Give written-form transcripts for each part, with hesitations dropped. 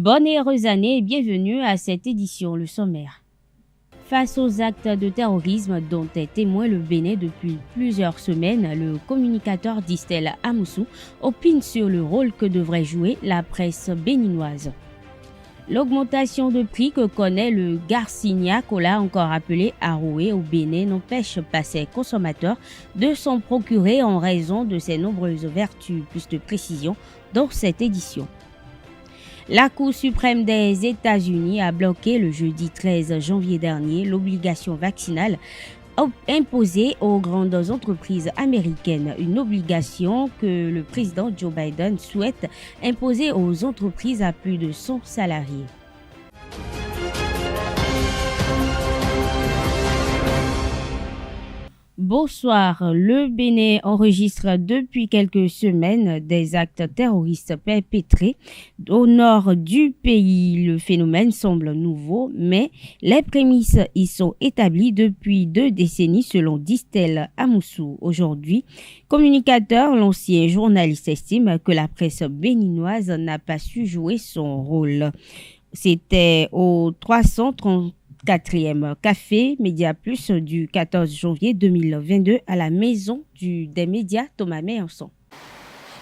Bonne et heureuse année et bienvenue à cette édition, le sommaire. Face aux actes de terrorisme dont est témoin le Bénin depuis plusieurs semaines, le communicateur Distel Amoussou opine sur le rôle que devrait jouer la presse béninoise. L'augmentation de prix que connaît le Garcinia Cola, encore appelé Aroué au Bénin, n'empêche pas ses consommateurs de s'en procurer en raison de ses nombreuses vertus. Plus de précision dans cette édition. La Cour suprême des États-Unis a bloqué le jeudi 13 janvier dernier l'obligation vaccinale imposée aux grandes entreprises américaines, une obligation que le président Joe Biden souhaite imposer aux entreprises à plus de 100 salariés. Bonsoir. Le Bénin enregistre depuis quelques semaines des actes terroristes perpétrés au nord du pays. Le phénomène semble nouveau, mais les prémices y sont établies depuis 2 décennies selon Distel Amoussou. Aujourd'hui, communicateur, l'ancien journaliste estime que la presse béninoise n'a pas su jouer son rôle. C'était au 334e Café Média Plus du 14 janvier 2022 à la maison des médias Thomas Méançon.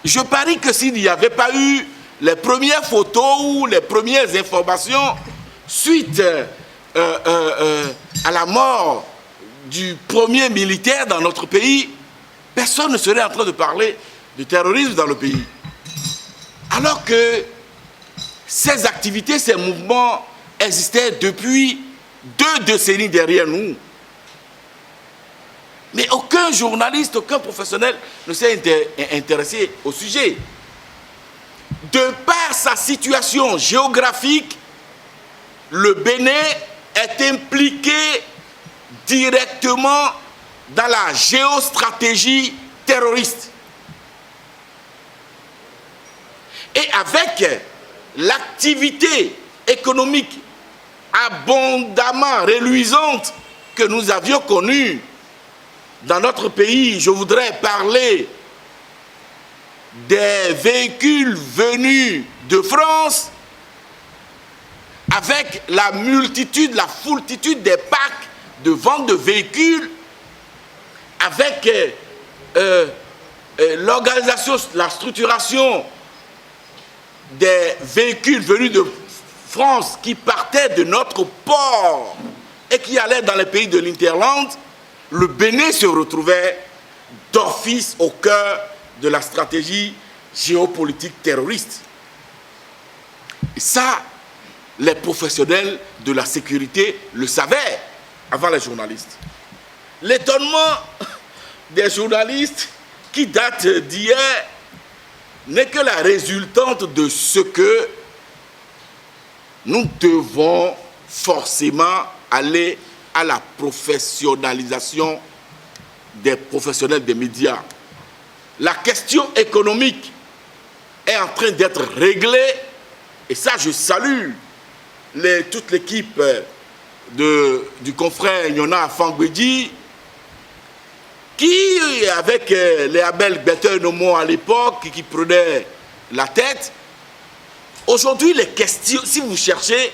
Je parie que s'il n'y avait pas eu les premières photos ou les premières informations suite à la mort du premier militaire dans notre pays, personne ne serait en train de parler de terrorisme dans le pays. Alors que ces activités, ces mouvements existaient depuis 2 décennies derrière nous. Mais aucun journaliste, aucun professionnel ne s'est intéressé au sujet. De par sa situation géographique, le Bénin est impliqué directement dans la géostratégie terroriste. Et avec l'activité économique abondamment reluisante que nous avions connue dans notre pays, je voudrais parler des véhicules venus de France avec la multitude, la foultitude des packs de vente de véhicules, avec l'organisation, la structuration des véhicules venus de France qui partaient de notre port et qui allaient dans les pays de l'Interland. Le Bénin se retrouvait d'office au cœur de la stratégie géopolitique terroriste. Et ça, les professionnels de la sécurité le savaient avant les journalistes. L'étonnement des journalistes qui date d'hier n'est que la résultante de ce que nous devons forcément aller à la professionnalisation des professionnels des médias. La question économique est en train d'être réglée et ça, je salue toute l'équipe du confrère Yona Fangbedi qui, avec les Abel Better-Nomo à l'époque, qui prenait la tête. Aujourd'hui, les questions, si vous cherchez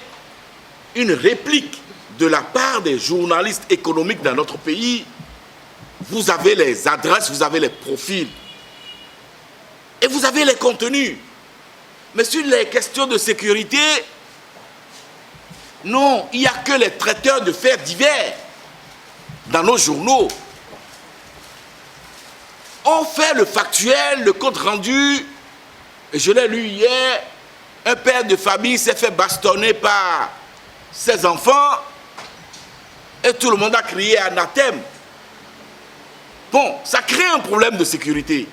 une réplique de la part des journalistes économiques dans notre pays, vous avez les adresses, vous avez les profils et vous avez les contenus. Mais sur les questions de sécurité, non, il n'y a que les traiteurs de faits divers dans nos journaux. On fait le factuel, le compte rendu, et je l'ai lu hier, un père de famille s'est fait bastonner par ses enfants et tout le monde a crié anathème. Bon, ça crée un problème de sécurité.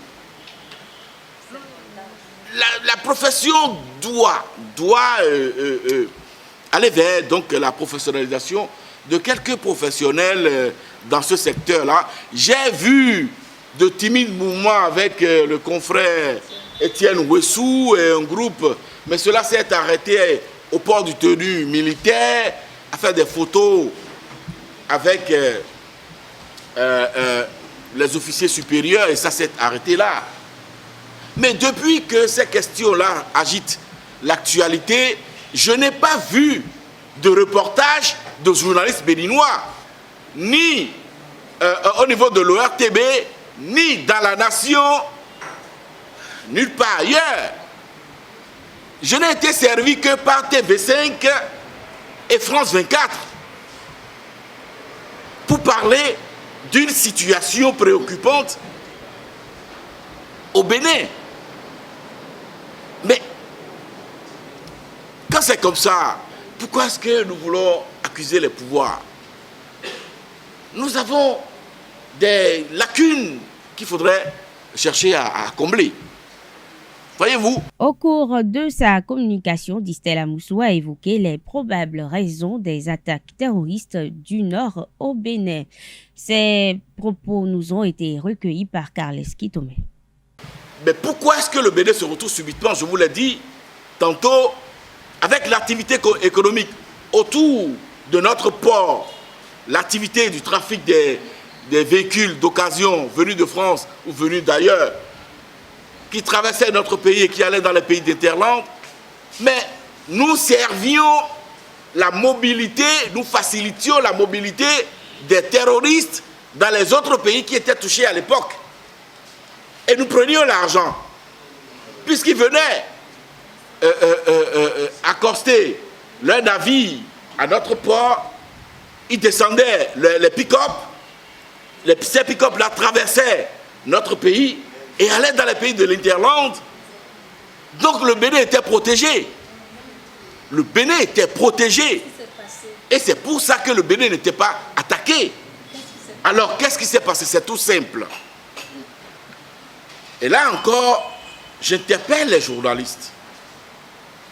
La profession doit aller vers donc, la professionnalisation de quelques professionnels dans ce secteur-là. J'ai vu de timides mouvements avec le confrère Étienne Ouessou et un groupe, mais cela s'est arrêté au port du tenue militaire, à faire des photos avec les officiers supérieurs et ça s'est arrêté là. Mais depuis que ces questions-là agitent l'actualité, je n'ai pas vu de reportage de journalistes béninois, ni au niveau de l'ORTB, ni dans la nation, nulle part ailleurs. Je n'ai été servi que par TV5 et France 24 pour parler d'une situation préoccupante au Bénin. Mais quand c'est comme ça, pourquoi est-ce que nous voulons accuser les pouvoirs? Nous avons des lacunes qu'il faudrait chercher à combler. Voyez-vous? Au cours de sa communication, Distel Amoussou a évoqué les probables raisons des attaques terroristes du Nord au Bénin. Ces propos nous ont été recueillis par Carles Kitomé. Mais pourquoi est-ce que le Bénin se retrouve subitement, je vous l'ai dit tantôt, avec l'activité économique autour de notre port, l'activité du trafic des véhicules d'occasion venus de France ou venus d'ailleurs, qui traversaient notre pays et qui allaient dans les pays d'Interland, mais nous servions la mobilité, nous facilitions la mobilité des terroristes dans les autres pays qui étaient touchés à l'époque. Et nous prenions l'argent, puisqu'ils venaient accoster leur navire à notre port, ils descendaient les pick-up, ces pick-up-là traversaient notre pays et allaient dans les pays de l'Interland. Donc le Bénin était protégé. Le Bénin était protégé. Et c'est pour ça que le Bénin n'était pas attaqué. Alors qu'est-ce qui s'est passé? C'est tout simple. Et là encore, j'interpelle les journalistes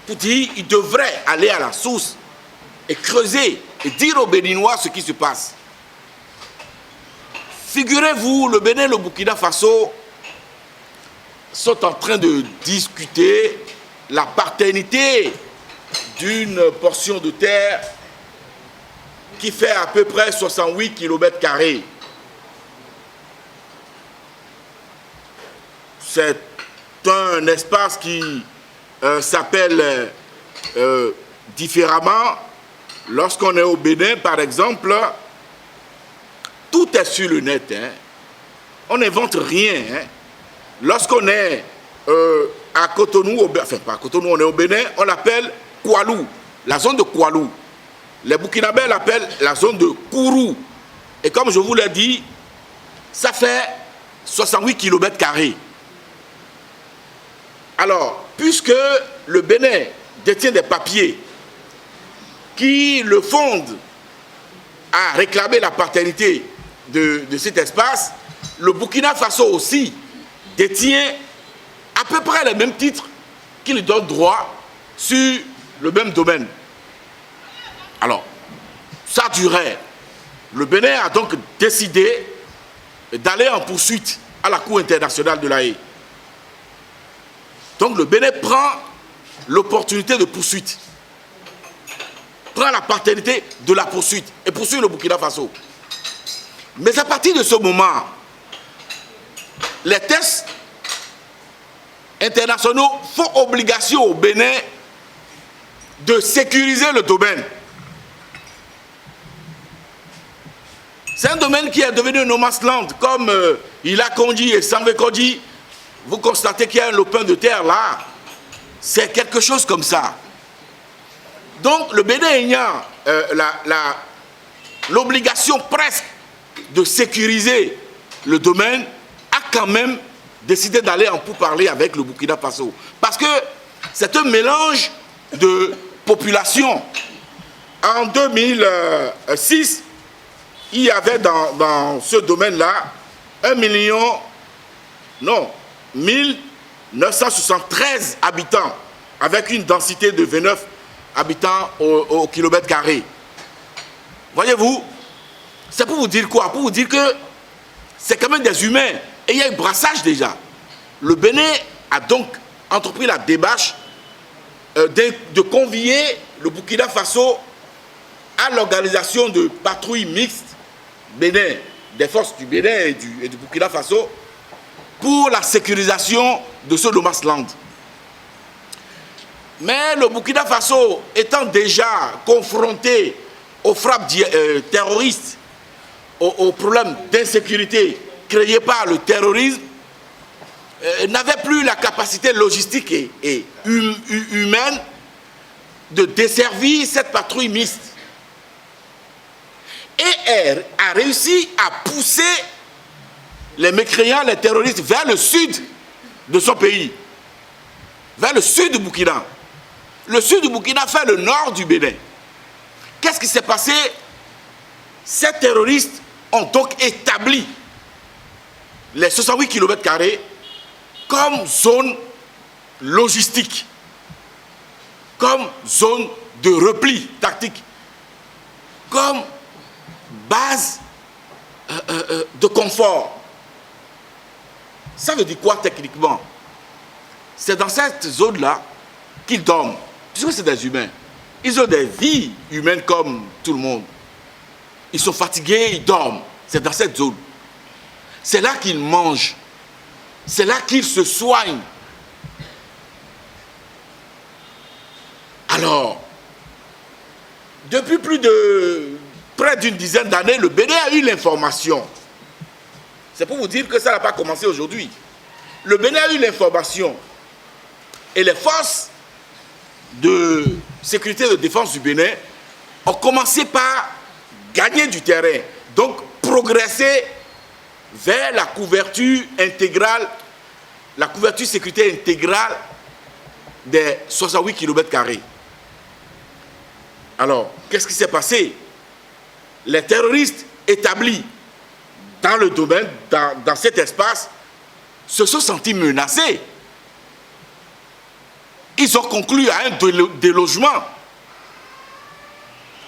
pour dire qu'ils devraient aller à la source et creuser et dire aux Béninois ce qui se passe. Figurez-vous, le Bénin et le Burkina Faso sont en train de discuter la paternité d'une portion de terre qui fait à peu près 68 km². C'est un espace qui s'appelle différemment. Lorsqu'on est au Bénin, par exemple, tout est sur le net. Hein. On n'invente rien. Hein. Lorsqu'on est à Cotonou, enfin pas à Cotonou, on est au Bénin, on l'appelle Koualou, la zone de Koualou. Les Burkinabés l'appellent la zone de Kourou. Et comme je vous l'ai dit, ça fait 68 km². Alors, puisque le Bénin détient des papiers qui le fondent à réclamer la paternité de cet espace, le Burkina Faso aussi détient à peu près les mêmes titres qui lui donnent droit sur le même domaine. Alors, ça durait. Le Bénin a donc décidé d'aller en poursuite à la Cour internationale de l'Haye. Donc le Bénin prend l'opportunité de poursuite, prend la paternité de la poursuite et poursuit le Burkina Faso. Mais à partir de ce moment, les tests internationaux font obligation au Bénin de sécuriser le domaine. C'est un domaine qui est devenu un no man's land, comme Ila Kondi et Sanvé Kondi. Vous constatez qu'il y a un lopin de terre là. C'est quelque chose comme ça. Donc le Bénin ayant l'obligation presque de sécuriser le domaine, a quand même décidé d'aller en pourparlers avec le Burkina Faso. Parce que c'est un mélange de population. En 2006, il y avait dans ce domaine-là 1973 habitants, avec une densité de 29 habitants au km². Voyez-vous, c'est pour vous dire quoi? Pour vous dire que c'est quand même des humains. Et il y a un brassage déjà. Le Bénin a donc entrepris la démarche de convier le Burkina Faso à l'organisation de patrouilles mixtes Bénin, des forces du Bénin et du Burkina Faso, pour la sécurisation de ce no man's land. Mais le Burkina Faso étant déjà confronté aux frappes terroristes, aux problèmes d'insécurité créés par le terrorisme, n'avait plus la capacité logistique et humaine de desservir cette patrouille mixte. Et a réussi à pousser les mécréants, les terroristes vers le sud de son pays, vers le sud du Burkina. Le sud du Burkina fait le nord du Bénin. Qu'est-ce qui s'est passé? Ces terroristes ont donc établi les 68 km² comme zone logistique, comme zone de repli tactique, comme base de confort. Ça veut dire quoi techniquement? C'est dans cette zone-là qu'ils dorment, puisque c'est des humains. Ils ont des vies humaines comme tout le monde. Ils sont fatigués, ils dorment. C'est dans cette zone. C'est là qu'ils mangent. C'est là qu'ils se soignent. Alors, depuis près d'une dizaine d'années, le Bénin a eu l'information. C'est pour vous dire que ça n'a pas commencé aujourd'hui. Le Bénin a eu l'information. Et les forces de sécurité et de défense du Bénin ont commencé par gagner du terrain. Donc, progresser vers la couverture intégrale, la couverture sécurité intégrale des 68 km². Alors, qu'est-ce qui s'est passé? Les terroristes établis dans le domaine, dans cet espace, se sont sentis menacés. Ils ont conclu à un délogement.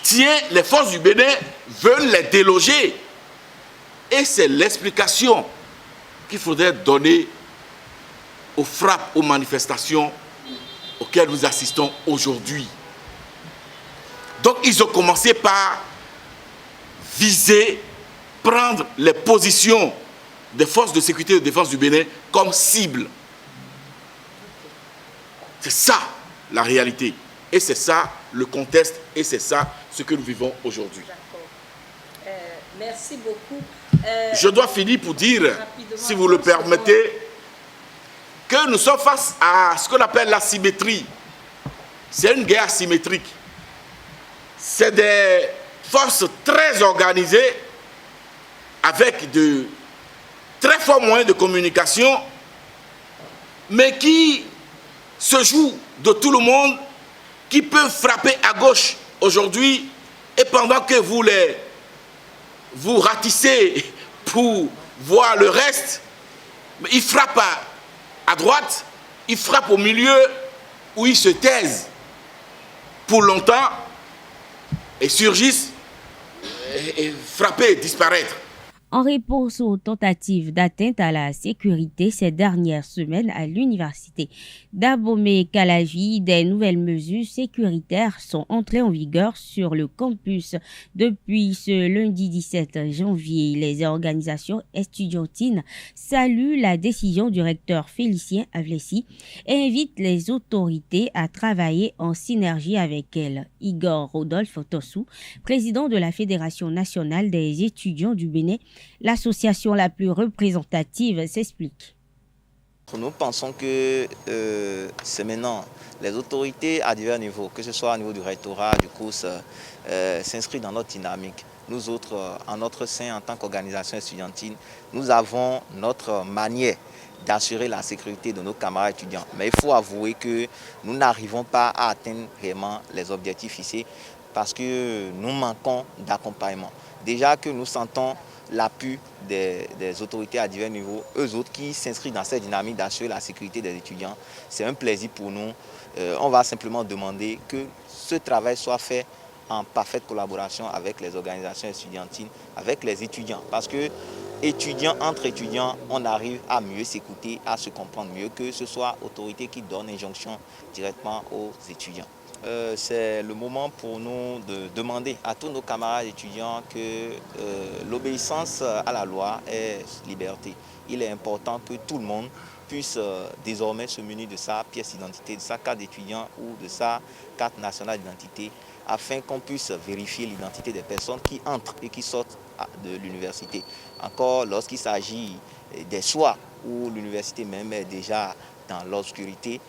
Tiens, les forces du Bénin veulent les déloger. Et c'est l'explication qu'il faudrait donner aux frappes, aux manifestations auxquelles nous assistons aujourd'hui. Donc ils ont commencé par viser, prendre les positions des forces de sécurité et de défense du Bénin comme cible. C'est ça la réalité. Et c'est ça le contexte et c'est ça ce que nous vivons aujourd'hui. D'accord. Merci beaucoup. Je dois finir pour dire, si vous le permettez, que nous sommes face à ce qu'on appelle l'asymétrie. C'est une guerre asymétrique. C'est des forces très organisées avec de très forts moyens de communication, mais qui se jouent de tout le monde, qui peuvent frapper à gauche aujourd'hui, et pendant que vous ratissez pour voir le reste, ils frappent à droite, ils frappent au milieu, où ils se taisent pour longtemps, et surgissent, et frapper et disparaître. En réponse aux tentatives d'atteinte à la sécurité ces dernières semaines à l'université d'Abomey-Calavi, des nouvelles mesures sécuritaires sont entrées en vigueur sur le campus. Depuis ce lundi 17 janvier, les organisations estudiantines saluent la décision du recteur Félicien Avlessi et invitent les autorités à travailler en synergie avec elles. Igor Rodolphe Tossou, président de la Fédération nationale des étudiants du Bénin, l'association la plus représentative, s'explique. Nous pensons que c'est maintenant les autorités à divers niveaux, que ce soit au niveau du rectorat, du COUS, s'inscrivent dans notre dynamique. Nous autres, en notre sein, en tant qu'organisation estudiantine, nous avons notre manière d'assurer la sécurité de nos camarades étudiants. Mais il faut avouer que nous n'arrivons pas à atteindre vraiment les objectifs fixés parce que nous manquons d'accompagnement. Déjà que nous sentons l'appui des autorités à divers niveaux, eux autres qui s'inscrivent dans cette dynamique d'assurer la sécurité des étudiants. C'est un plaisir pour nous. On va simplement demander que ce travail soit fait en parfaite collaboration avec les organisations estudiantines, avec les étudiants. Parce que étudiants entre étudiants, on arrive à mieux s'écouter, à se comprendre mieux, que ce soit autorité qui donne injonction directement aux étudiants. C'est le moment pour nous de demander à tous nos camarades étudiants que l'obéissance à la loi est liberté. Il est important que tout le monde puisse désormais se munir de sa pièce d'identité, de sa carte d'étudiant ou de sa carte nationale d'identité, afin qu'on puisse vérifier l'identité des personnes qui entrent et qui sortent de l'université. Encore lorsqu'il s'agit des soirs où l'université même est déjà dans l'obscurité,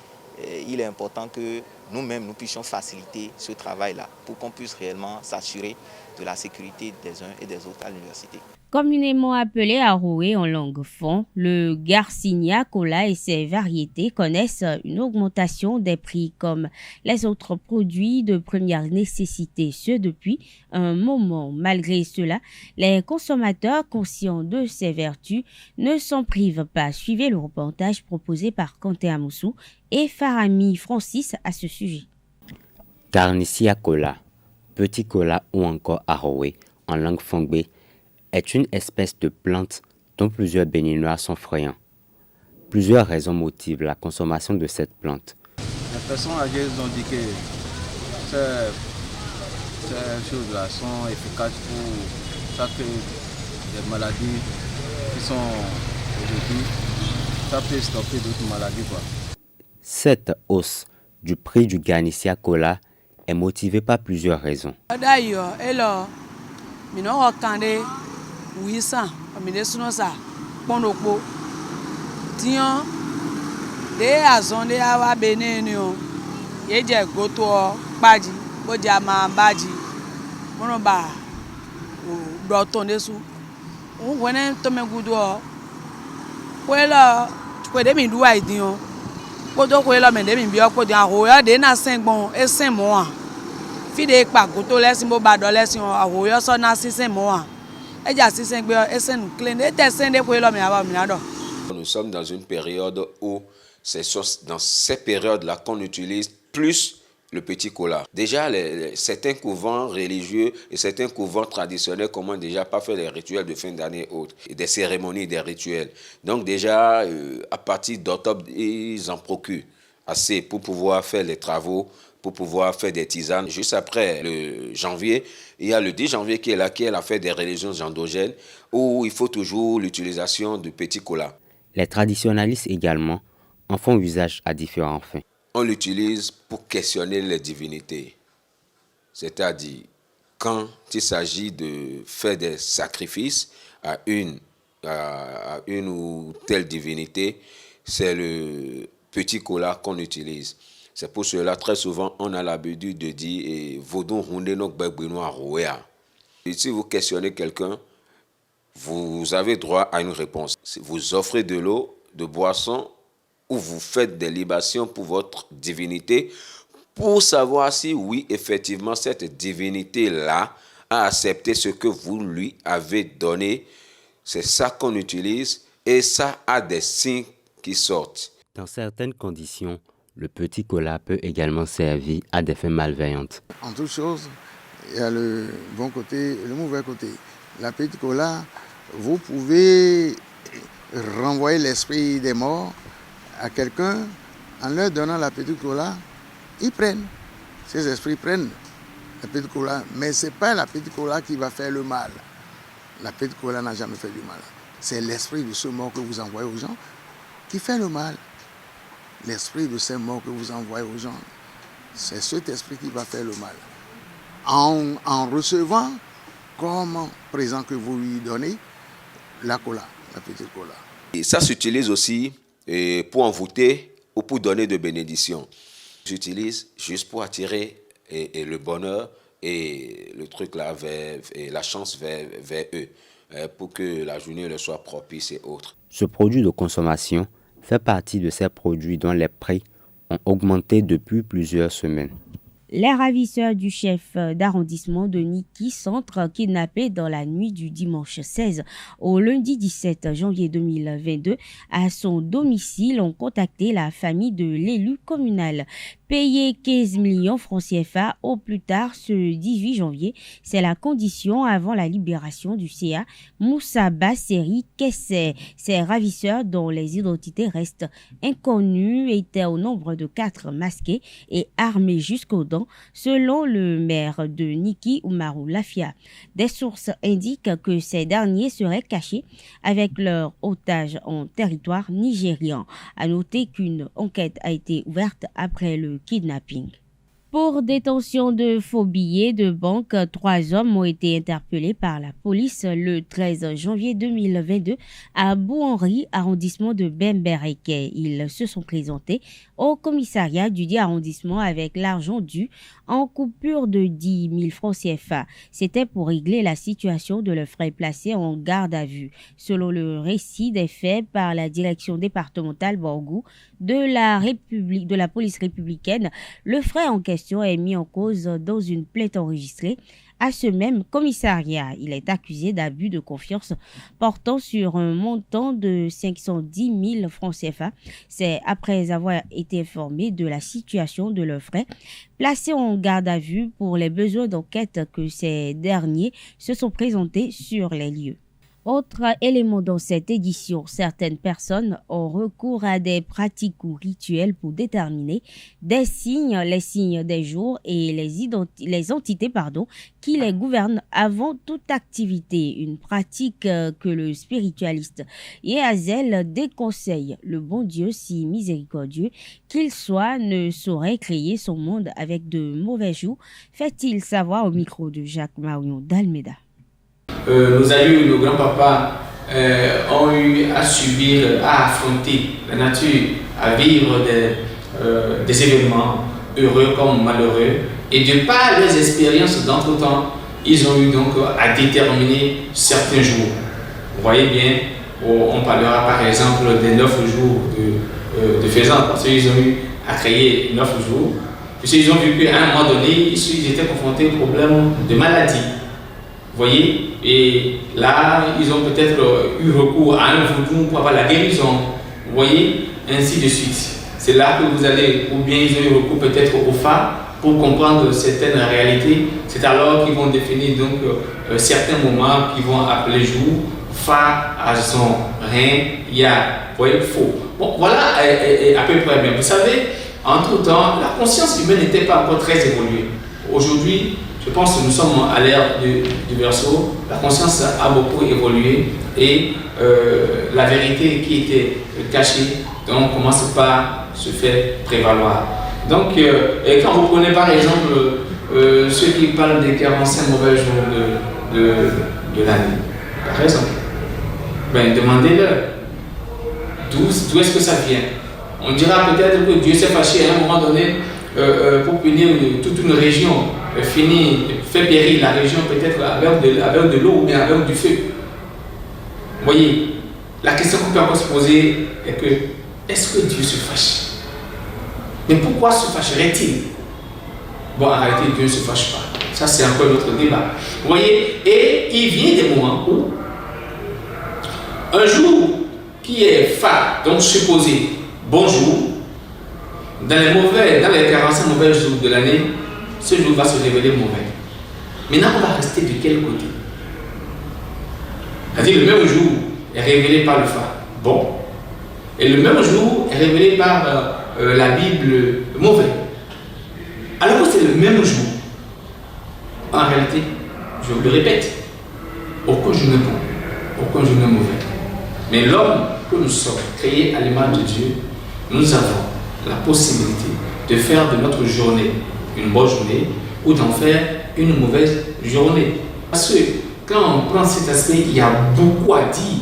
il est important que nous-mêmes, nous puissions faciliter ce travail-là pour qu'on puisse réellement s'assurer de la sécurité des uns et des autres à l'université. Communément appelé Aroé en langue fon, le Garcinia Cola et ses variétés connaissent une augmentation des prix comme les autres produits de première nécessité, ce depuis un moment. Malgré cela, les consommateurs conscients de ses vertus ne s'en privent pas. Suivez le reportage proposé par Kanté Amoussou et Farami Francis à ce sujet. Garcinia Cola, petit cola ou encore Aroé en langue fongbe est une espèce de plante dont plusieurs béninois sont friands. Plusieurs raisons motivent la consommation de cette plante. Les personnes âgées ont dit que ces choses-là sont efficaces pour chaque des maladies qui sont aujourd'hui. Ça peut stopper d'autres maladies, quoi. Cette hausse du prix du Garcinia Cola est motivée par plusieurs raisons. Nous sommes dans une période où c'est dans ces périodes-là qu'on utilise plus le petit cola. Déjà, certains couvents religieux et certains couvents traditionnels commencent déjà pas faire les rituels de fin d'année et autres, et des cérémonies, des rituels. Donc déjà, à partir d'octobre, ils en procurent assez pour pouvoir faire les travaux, pour pouvoir faire des tisanes. Juste après le janvier, il y a le 10 janvier qui est la fête des religions endogènes, où il faut toujours l'utilisation du petit cola. Les traditionalistes également en font usage à différents fins. On l'utilise pour questionner les divinités. C'est-à-dire, quand il s'agit de faire des sacrifices à une ou telle divinité, c'est le petit cola qu'on utilise. C'est pour cela, très souvent, on a l'habitude de dire « Vodon runde nok begbinoa roea ». Si vous questionnez quelqu'un, vous avez droit à une réponse. Vous offrez de l'eau, de boisson, ou vous faites des libations pour votre divinité, pour savoir si oui, effectivement, cette divinité-là a accepté ce que vous lui avez donné. C'est ça qu'on utilise et ça a des signes qui sortent. Dans certaines conditions, le petit cola peut également servir à des fins malveillantes. En toute chose, il y a le bon côté et le mauvais côté. La petite cola, vous pouvez renvoyer l'esprit des morts à quelqu'un en leur donnant la petite cola. Ils prennent, ces esprits prennent la petite cola, mais ce n'est pas la petite cola qui va faire le mal. La petite cola n'a jamais fait du mal. C'est l'esprit de ce mort que vous envoyez aux gens qui fait le mal. L'esprit de ces morts que vous envoyez aux gens, c'est cet esprit qui va faire le mal. En recevant comme présent que vous lui donnez, la cola, la petite cola. Et ça s'utilise aussi pour envoûter ou pour donner de bénédictions. J'utilise juste pour attirer le bonheur et le truc là, et la chance vers eux, pour que la journée leur soit propice et autres. Ce produit de consommation fait partie de ces produits dont les prix ont augmenté depuis plusieurs semaines. Les ravisseurs du chef d'arrondissement de Niki Centre, kidnappés dans la nuit du dimanche 16 au lundi 17 janvier 2022 à son domicile, ont contacté la famille de l'élu communal. Payer 15 millions francs CFA au plus tard ce 18 janvier, c'est la condition avant la libération du CA Moussa Basseri Kessé. Ces ravisseurs dont les identités restent inconnues étaient au nombre de 4 masqués et armés jusqu'aux dents, selon le maire de Niki Oumarou Lafia. Des sources indiquent que ces derniers seraient cachés avec leurs otages en territoire nigérian. À noter qu'une enquête a été ouverte après le kidnapping. Pour détention de faux billets de banque, 3 hommes ont été interpellés par la police le 13 janvier 2022 à Bouhenri, arrondissement de Bembereke. Ils se sont présentés au commissariat du dit arrondissement avec l'argent dû en coupure de 10 000 francs CFA. C'était pour régler la situation de leurs frères placés en garde à vue. Selon le récit des faits par la direction départementale Borgou de la police républicaine, le frère en question est mis en cause dans une plainte enregistrée à ce même commissariat. Il est accusé d'abus de confiance portant sur un montant de 510 000 francs CFA. C'est après avoir été informé de la situation de leur frère placé en garde à vue pour les besoins d'enquête que ces derniers se sont présentés sur les lieux. Autre élément dans cette édition, certaines personnes ont recours à des pratiques ou rituels pour déterminer les signes des jours et les entités qui les gouvernent avant toute activité. Une pratique que le spiritualiste Yehazel déconseille. Le bon Dieu, si miséricordieux qu'il soit, ne saurait créer son monde avec de mauvais jours, fait-il savoir au micro de Jacques Marion d'Almeida. Nos aïeux, nos grands-papas ont eu à subir, à affronter la nature, à vivre des événements heureux comme malheureux. Et de par les expériences d'entre-temps, ils ont eu donc à déterminer certains jours. Vous voyez bien, on parlera par exemple des 9 jours de faisans, parce qu'ils ont eu à créer 9 jours. Puisqu'ils ont vu qu'à un moment donné, ils étaient confrontés au problème de maladie. Vous voyez, et là, ils ont peut-être eu recours à un vaudou pour avoir la guérison. Vous voyez, ainsi de suite. C'est là que vous allez, ou bien ils ont eu recours peut-être au phare pour comprendre certaines réalités. C'est alors qu'ils vont définir donc certains moments qu'ils vont appeler jour, phare, argent, rein, ya, vous voyez, faux. Bon, voilà à peu près bien. Vous savez, entre-temps, la conscience humaine n'était pas encore très évoluée. Aujourd'hui, je pense que nous sommes à l'ère du Verseau. La conscience a beaucoup évolué et la vérité qui était cachée donc, commence par se faire prévaloir. Donc, et quand vous prenez par exemple ceux qui parlent des 45 mauvais jours de l'année, par exemple, ben, demandez-leur d'où est-ce que ça vient. On dira peut-être que Dieu s'est fâché à un moment donné pour punir toute une région. Fait périr la région peut-être avec de l'eau ou bien avec du feu. Vous voyez, la question qu'on peut encore se poser est que est-ce que Dieu se fâche? Mais pourquoi se fâcherait-il? Bon, en réalité, Dieu ne se fâche pas. Ça, c'est encore notre débat. Vous voyez, et il vient des moments où un jour qui est phare, donc supposé bonjour, dans les 45 mauvais jours de l'année, ce jour va se révéler mauvais. Maintenant, on va rester de quel côté? C'est-à-dire, le même jour est révélé par le phare. Bon. Et le même jour est révélé par la Bible mauvais. Alors que c'est le même jour. En réalité, je vous le répète, aucun jour n'est bon, aucun jour n'est mauvais. Mais l'homme que nous sommes, créés à l'image de Dieu, nous avons la possibilité de faire de notre journée une bonne journée ou d'en faire une mauvaise journée. Parce que quand on prend cet aspect, il y a beaucoup à dire,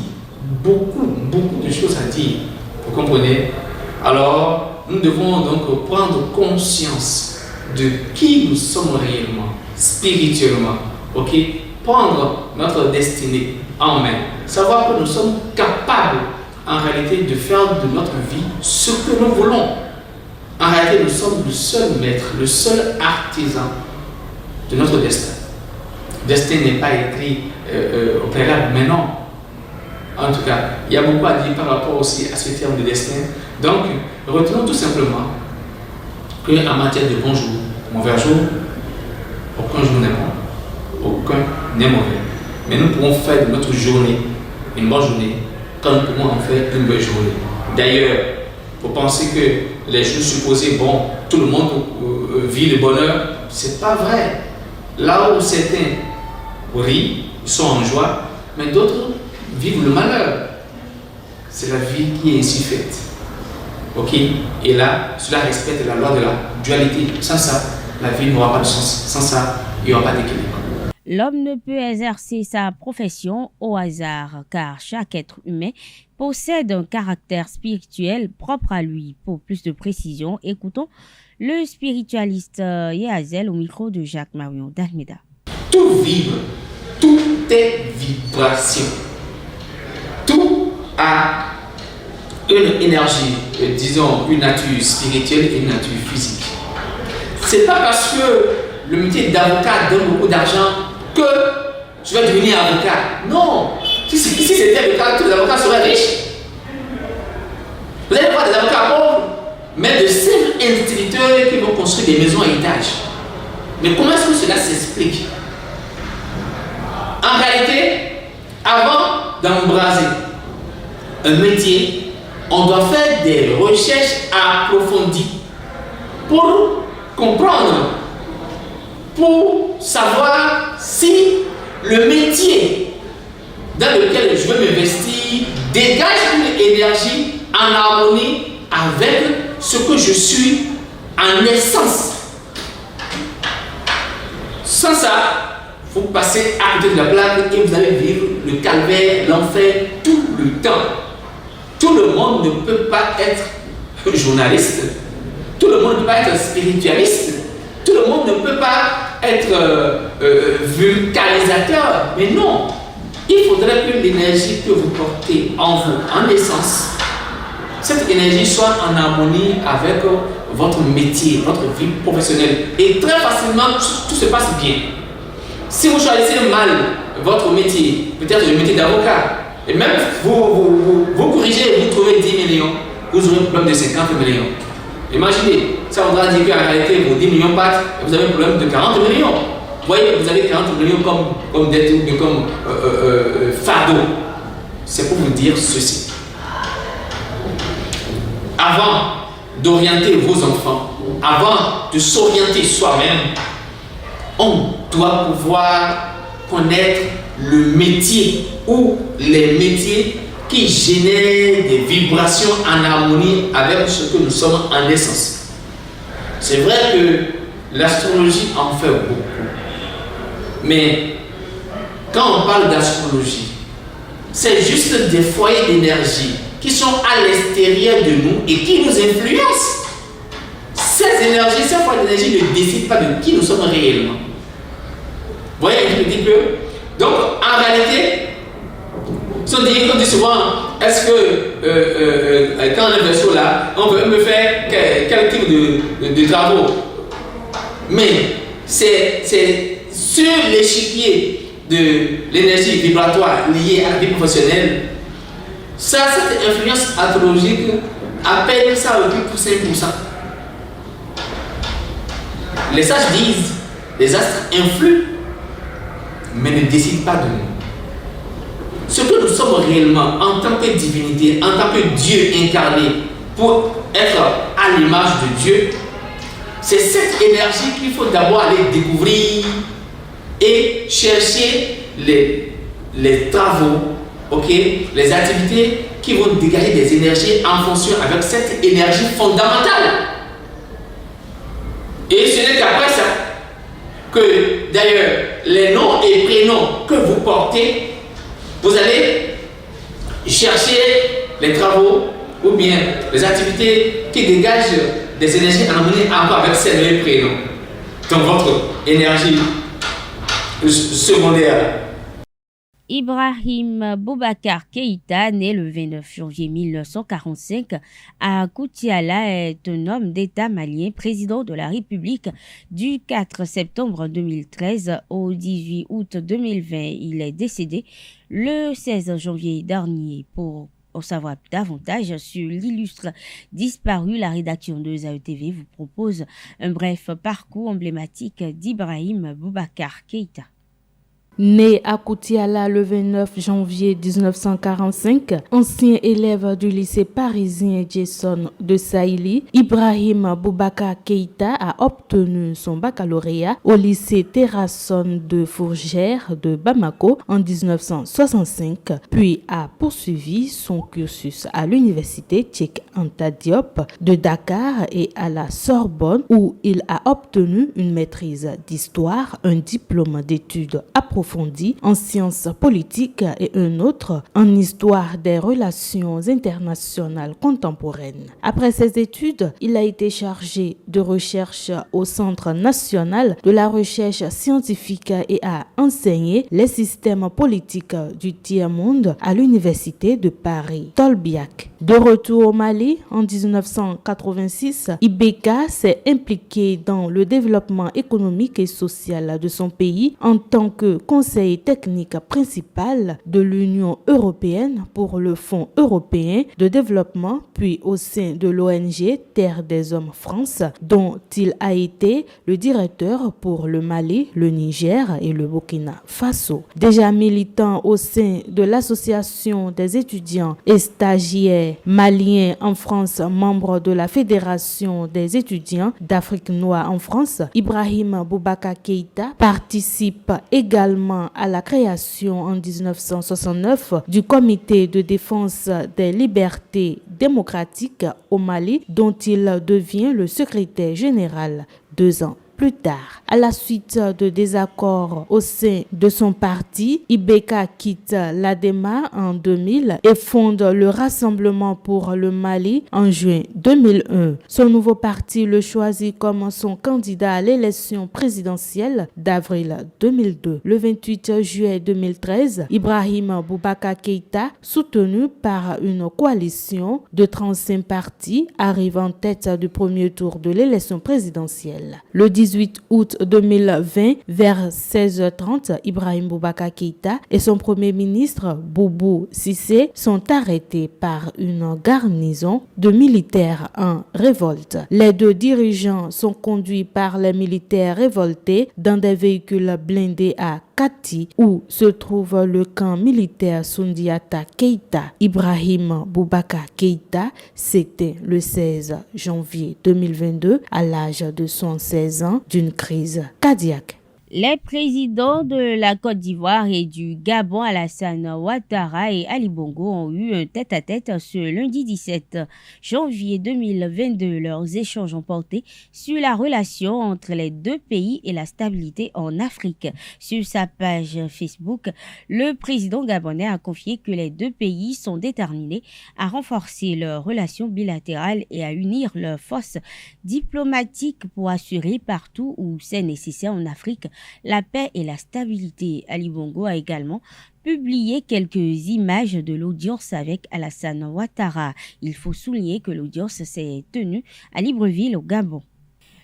beaucoup de choses à dire. Vous comprenez? Alors, nous devons donc prendre conscience de qui nous sommes réellement, spirituellement, ok? Prendre notre destinée en main, savoir que nous sommes capables en réalité de faire de notre vie ce que nous voulons. En réalité, nous sommes le seul maître, le seul artisan de notre destin. Le destin n'est pas écrit au préalable, mais non. En tout cas, il y a beaucoup à dire par rapport aussi à ce terme de destin. Donc, retenons tout simplement qu'en matière de bon jour, mauvais jour, aucun jour n'est bon, aucun n'est mauvais. Mais nous pouvons faire de notre journée une bonne journée quand nous pouvons en faire une belle journée. D'ailleurs, pour penser que les jours supposés, bon, tout le monde vit le bonheur, c'est pas vrai. Là où certains rient, sont en joie, mais d'autres vivent le malheur. C'est la vie qui est ainsi faite. Ok? Et là, cela respecte la loi de la dualité. Sans ça, la vie n'aura pas de sens. Sans ça, il n'y aura pas d'équilibre. L'homme ne peut exercer sa profession au hasard, car chaque être humain possède un caractère spirituel propre à lui. Pour plus de précision, écoutons le spiritualiste Yazel au micro de Jacques-Marion Dalmeda. Tout vibre, tout est vibration. Tout a une énergie, disons une nature spirituelle et une nature physique. C'est pas parce que le métier d'avocat donne beaucoup d'argent que je vais devenir avocat. Non. Si c'était le cas, tous les avocats seraient riches. Vous allez voir des avocats pauvres, mais de simples instituteurs qui vont construire des maisons à étages. Mais comment est-ce que cela s'explique? En réalité, avant d'embraser un métier, on doit faire des recherches approfondies pour comprendre, pour savoir si le métier dans lequel je veux m'investir dégage une énergie en harmonie avec ce que je suis en essence. Sans ça, vous passez à côté de la plaque et vous allez vivre le calvaire, l'enfer tout le temps. Tout le monde ne peut pas être journaliste. Tout le monde ne peut pas être spiritualiste. Tout le monde ne peut pas être vulcanisateur. Mais non, il faudrait que l'énergie que vous portez en vous, en essence, cette énergie soit en harmonie avec votre métier, votre vie professionnelle. Et très facilement, tout se passe bien. Si vous choisissez mal votre métier, peut-être le métier d'avocat, et même vous corrigez et vous trouvez 10 millions, vous aurez un problème de 50 millions. Imaginez, ça voudra dire qu'en réalité, vos 10 millions partent et vous avez un problème de 40 millions. Vous voyez, vous avez 40 millions comme dette ou comme fardeau. C'est pour vous dire ceci. Avant d'orienter vos enfants, avant de s'orienter soi-même, on doit pouvoir connaître le métier ou les métiers qui génèrent des vibrations en harmonie avec ce que nous sommes en essence. C'est vrai que l'astrologie en fait beaucoup. Mais quand on parle d'astrologie, c'est juste des foyers d'énergie qui sont à l'extérieur de nous et qui nous influencent. Ces énergies, ces foyers d'énergie ne décident pas de qui nous sommes réellement. Vous voyez, je dis que, donc en réalité, on dit souvent, est-ce que quand on est verseau là, on peut me faire quel type de travaux? Mais c'est sur l'échiquier de l'énergie vibratoire liée à la vie professionnelle, cette influence astrologique, à peine ça occupe pour 5%. Les sages disent, les astres influent, mais ne décident pas de nous. Ce que nous sommes réellement en tant que divinité, en tant que Dieu incarné, pour être à l'image de Dieu, c'est cette énergie qu'il faut d'abord aller découvrir et chercher les travaux, okay, les activités qui vont dégager des énergies en fonction avec cette énergie fondamentale. Et ce n'est qu'après ça que d'ailleurs les noms et prénoms que vous portez, vous allez chercher les travaux ou bien les activités qui dégagent des énergies en harmonie encore avec ces noms et prénoms. Donc votre énergie secondaire. Ibrahim Boubacar Keïta, né le 29 janvier 1945 à Koutiala, est un homme d'État malien, président de la République du 4 septembre 2013 au 18 août 2020. Il est décédé le 16 janvier dernier. Pour en savoir davantage sur l'illustre disparu, la rédaction de ZAE-TV vous propose un bref parcours emblématique d'Ibrahim Boubacar Keïta. Né à Koutiala le 29 janvier 1945, ancien élève du lycée parisien Jason de Saïli, Ibrahim Boubacar Keïta a obtenu son baccalauréat au lycée Terrasson de Fourgère de Bamako en 1965, puis a poursuivi son cursus à l'université Cheikh Anta Diop de Dakar et à la Sorbonne où il a obtenu une maîtrise d'histoire, un diplôme d'études approfondies en sciences politiques et un autre en histoire des relations internationales contemporaines. Après ses études, il a été chargé de recherche au Centre national de la recherche scientifique et a enseigné les systèmes politiques du tiers-monde à l'université de Paris, Tolbiac. De retour au Mali en 1986, Ibeka s'est impliqué dans le développement économique et social de son pays en tant que conseiller technique principal de l'Union européenne pour le Fonds européen de développement, puis au sein de l'ONG Terre des Hommes France, dont il a été le directeur pour le Mali, le Niger et le Burkina Faso. Déjà militant au sein de l'Association des étudiants et stagiaires maliens en France, membre de la Fédération des étudiants d'Afrique noire en France, Ibrahim Boubacar Keïta participe également à la création en 1969 du Comité de défense des libertés démocratiques au Mali, dont il devient le secrétaire général 2 ans plus tard. À la suite de désaccords au sein de son parti, Ibeka quitte l'ADEMA en 2000 et fonde le Rassemblement pour le Mali en juin 2001. Son nouveau parti le choisit comme son candidat à l'élection présidentielle d'avril 2002. Le 28 juillet 2013, Ibrahim Boubacar Keïta, soutenu par une coalition de 35 partis, arrive en tête du premier tour de l'élection présidentielle. Le 18 août 2020, vers 16h30, Ibrahim Boubacar Keïta et son premier ministre, Boubou Cissé, sont arrêtés par une garnison de militaires en révolte. Les 2 dirigeants sont conduits par les militaires révoltés dans des véhicules blindés à Kati, où se trouve le camp militaire Sundiata Keïta. Ibrahim Boubacar Keïta, c'était le 16 janvier 2022 à l'âge de 76 ans d'une crise cardiaque. Les présidents de la Côte d'Ivoire et du Gabon, Alassane Ouattara et Ali Bongo, ont eu un tête-à-tête ce lundi 17 janvier 2022. Leurs échanges ont porté sur la relation entre les 2 pays et la stabilité en Afrique. Sur sa page Facebook, le président gabonais a confié que les 2 pays sont déterminés à renforcer leurs relations bilatérales et à unir leurs forces diplomatiques pour assurer partout où c'est nécessaire en Afrique la paix et la stabilité. Ali Bongo a également publié quelques images de l'audience avec Alassane Ouattara. Il faut souligner que l'audience s'est tenue à Libreville au Gabon.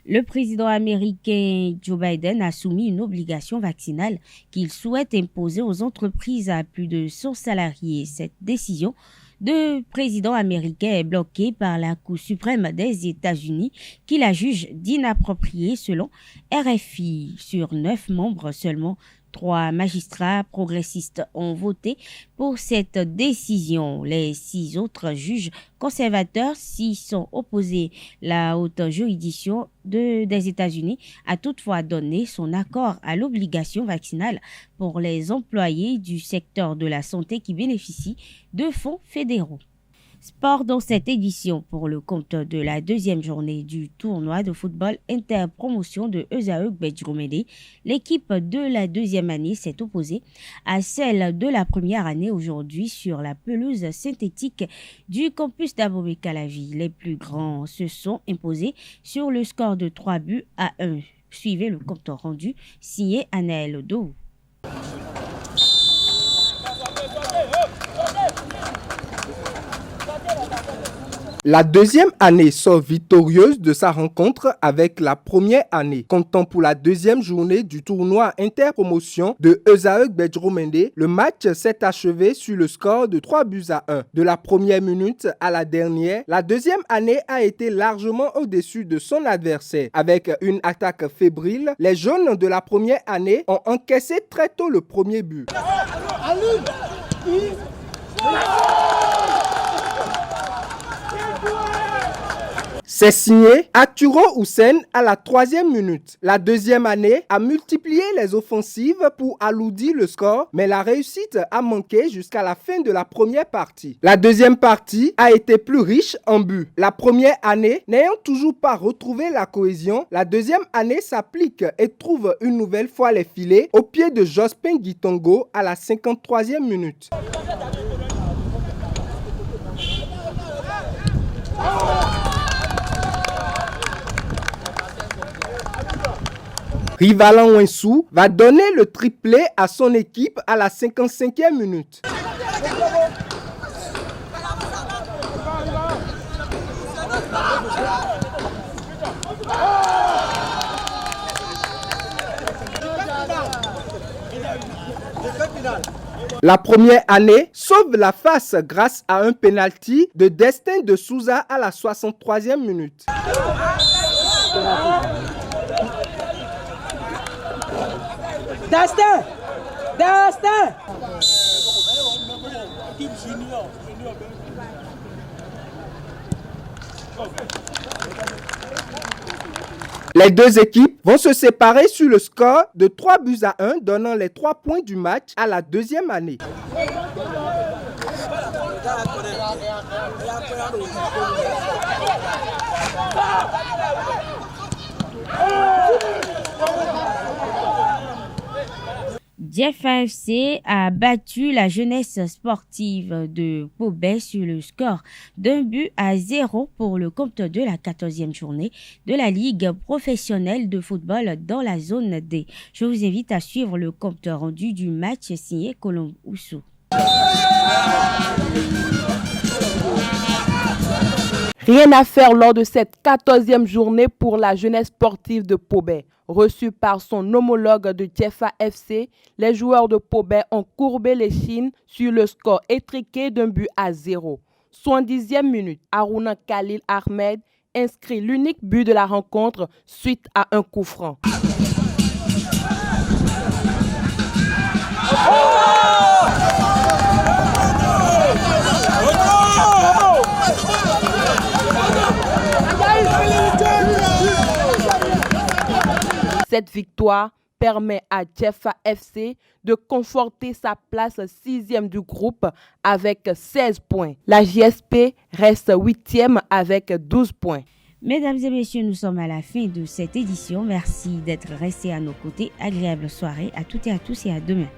Le président américain Joe Biden a soumis une obligation vaccinale qu'il souhaite imposer aux entreprises à plus de 100 salariés. Cette décision de président américain est bloquée par la Cour suprême des États-Unis qui la juge d'inappropriée selon RFI. Sur 9 membres, seulement 3 magistrats progressistes ont voté pour cette décision. Les 6 autres juges conservateurs s'y sont opposés. La haute juridiction des États-Unis a toutefois donné son accord à l'obligation vaccinale pour les employés du secteur de la santé qui bénéficient de fonds fédéraux. Sport dans cette édition pour le compte de la 2e journée du tournoi de football interpromotion de Esaü Bedjroumede. L'équipe de la 2e année s'est opposée à celle de la première année aujourd'hui sur la pelouse synthétique du campus d'Abomey-Calavi. Les plus grands se sont imposés sur le score de 3-1. Suivez le compte rendu signé Anaël Dou. La deuxième année sort victorieuse de sa rencontre avec la première année. Comptant pour la deuxième journée du tournoi interpromotion de Esaek Bedjromende, le match s'est achevé sur le score de 3-1. De la première minute à la dernière, la deuxième année a été largement au-dessus de son adversaire. Avec une attaque fébrile, les jaunes de la première année ont encaissé très tôt le premier but. C'est signé Arturo Hussein à la 3e minute. La deuxième année a multiplié les offensives pour alourdir le score, mais la réussite a manqué jusqu'à la fin de la première partie. La deuxième partie a été plus riche en buts. La première année, n'ayant toujours pas retrouvé la cohésion, la deuxième année s'applique et trouve une nouvelle fois les filets au pied de Jospin Gitongo à la 53e minute. Rivalan Wensou va donner le triplé à son équipe à la 55e minute. La première année sauve la face grâce à un penalty de Destin de Souza à la 63e minute. Destin! Les deux équipes vont se séparer sur le score de 3-1, donnant les 3 points du match à la deuxième année. Jeff AFC a battu la jeunesse sportive de Pobet sur le score d'1-0 pour le compte de la 14e journée de la Ligue professionnelle de football dans la zone D. Je vous invite à suivre le compte rendu du match signé Colombe Oussou. Rien à faire lors de cette 14e journée pour la jeunesse sportive de Pobet. Reçu par son homologue de Tiefa FC, les joueurs de Pobet ont courbé les chines sur le score étriqué d'1-0. 70e minute, Aruna Khalil Ahmed inscrit l'unique but de la rencontre suite à un coup franc. Cette victoire permet à Tiefa FC de conforter sa place 6e du groupe avec 16 points. La JSP reste 8e avec 12 points. Mesdames et messieurs, nous sommes à la fin de cette édition. Merci d'être restés à nos côtés. Agréable soirée à toutes et à tous et à demain.